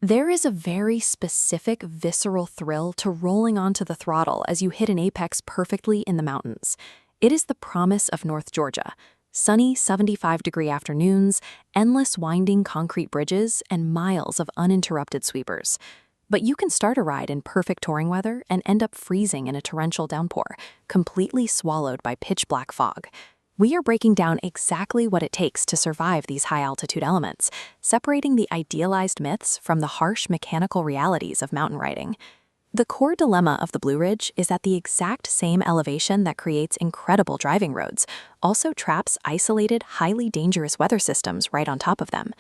There is a very specific visceral thrill to rolling onto the throttle as you hit an apex perfectly in the mountains. It is the promise of North Georgia. Sunny 75-degree afternoons, endless winding concrete bridges, and miles of uninterrupted sweepers. But you can start a ride in perfect touring weather and end up freezing in a torrential downpour, completely swallowed by pitch-black fog. We are breaking down exactly what it takes to survive these high-altitude elements, separating the idealized myths from the harsh mechanical realities of mountain riding. The core dilemma of the Blue Ridge is that the exact same elevation that creates incredible driving roads also traps isolated, highly dangerous weather systems right on top of them.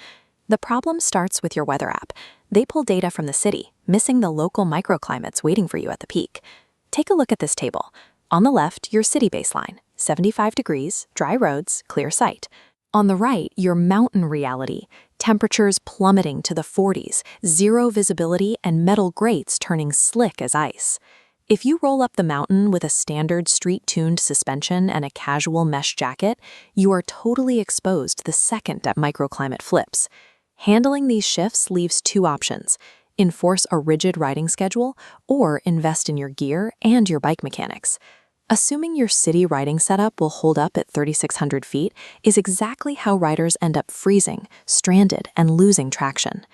The problem starts with your weather app. They pull data from the city, missing the local microclimates waiting for you at the peak. Take a look at this table. On the left, your city baseline, 75 degrees, dry roads, clear sight. On the right, your mountain reality, temperatures plummeting to the 40s, zero visibility, and metal grates turning slick as ice. If you roll up the mountain with a standard street-tuned suspension and a casual mesh jacket, you are totally exposed the second that microclimate flips. Handling these shifts leaves two options: enforce a rigid riding schedule or invest in your gear and your bike mechanics. Assuming your city riding setup will hold up at 3,600 feet is exactly how riders end up freezing, stranded, and losing traction.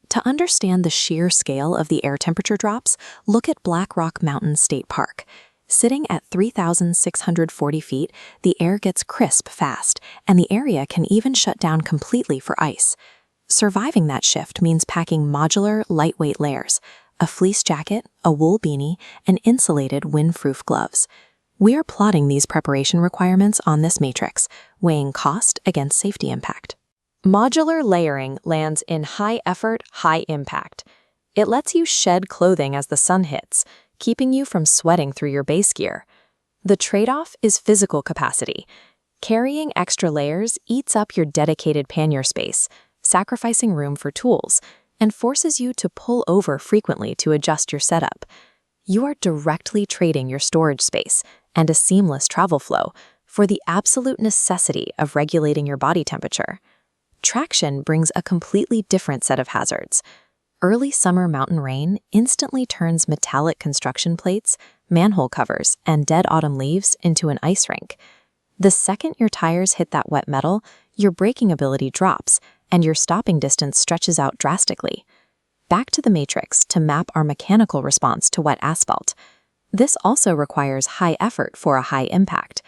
To understand the sheer scale of the air temperature drops, look at Black Rock Mountain State Park. Sitting at 3,640 feet, the air gets crisp fast, and the area can even shut down completely for ice. Surviving that shift means packing modular, lightweight layers: a fleece jacket, a wool beanie, and insulated windproof gloves. We are plotting these preparation requirements on this matrix, weighing cost against safety impact. Modular layering lands in high effort, high impact. It lets you shed clothing as the sun hits, keeping you from sweating through your base gear. The trade-off is physical capacity. Carrying extra layers eats up your dedicated pannier space, sacrificing room for tools, and forces you to pull over frequently to adjust your setup. You are directly trading your storage space and a seamless travel flow for the absolute necessity of regulating your body temperature. Traction brings a completely different set of hazards. Early summer mountain rain instantly turns metallic construction plates, manhole covers, and dead autumn leaves into an ice rink. The second your tires hit that wet metal, your braking ability drops, and your stopping distance stretches out drastically. Back to the matrix to map our mechanical response to wet asphalt. This also requires high effort for a high impact.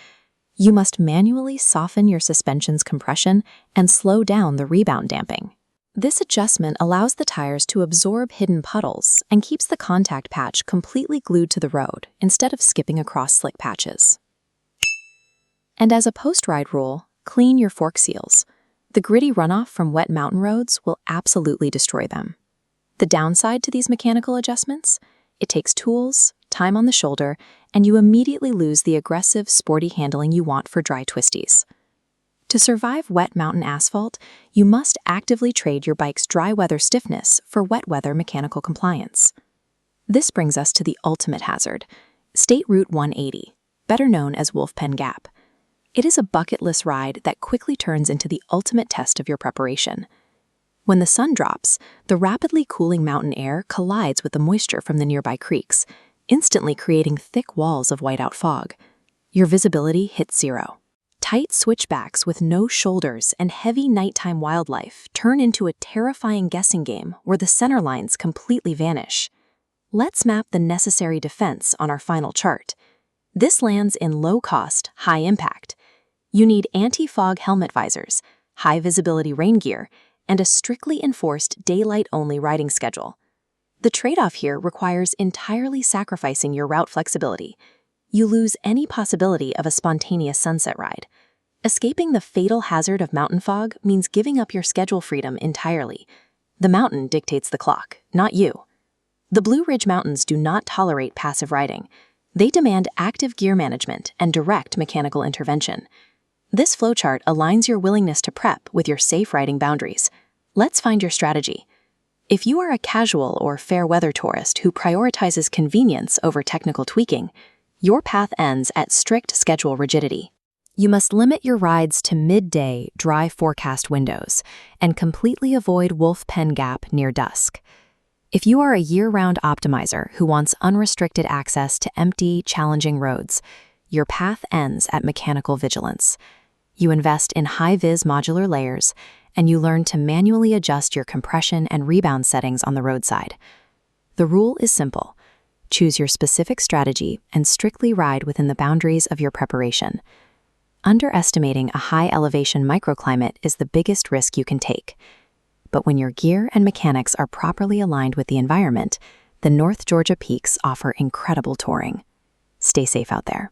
You must manually soften your suspension's compression and slow down the rebound damping. This adjustment allows the tires to absorb hidden puddles and keeps the contact patch completely glued to the road instead of skipping across slick patches. And as a post-ride rule, clean your fork seals. The gritty runoff from wet mountain roads will absolutely destroy them. The downside to these mechanical adjustments? It takes tools, time on the shoulder, and you immediately lose the aggressive, sporty handling you want for dry twisties. To survive wet mountain asphalt, you must actively trade your bike's dry weather stiffness for wet weather mechanical compliance. This brings us to the ultimate hazard, State Route 180, better known as Wolfpen Gap. It is a bucket-list ride that quickly turns into the ultimate test of your preparation. When the sun drops, the rapidly cooling mountain air collides with the moisture from the nearby creeks, instantly creating thick walls of whiteout fog. Your visibility hits zero. Tight switchbacks with no shoulders and heavy nighttime wildlife turn into a terrifying guessing game where the center lines completely vanish. Let's map the necessary defense on our final chart. This lands in low-cost, high-impact. You need anti-fog helmet visors, high-visibility rain gear, and a strictly enforced daylight-only riding schedule. The trade-off here requires entirely sacrificing your route flexibility. You lose any possibility of a spontaneous sunset ride. Escaping the fatal hazard of mountain fog means giving up your schedule freedom entirely. The mountain dictates the clock, not you. The Blue Ridge Mountains do not tolerate passive riding. They demand active gear management and direct mechanical intervention. This flowchart aligns your willingness to prep with your safe riding boundaries. Let's find your strategy. If you are a casual or fair-weather tourist who prioritizes convenience over technical tweaking, your path ends at strict schedule rigidity. You must limit your rides to midday, dry forecast windows and completely avoid Wolfpen Gap near dusk. If you are a year-round optimizer who wants unrestricted access to empty, challenging roads, your path ends at mechanical vigilance. You invest in high-vis modular layers, and you learn to manually adjust your compression and rebound settings on the roadside. The rule is simple. Choose your specific strategy and strictly ride within the boundaries of your preparation. Underestimating a high-elevation microclimate is the biggest risk you can take. But when your gear and mechanics are properly aligned with the environment, the North Georgia peaks offer incredible touring. Stay safe out there.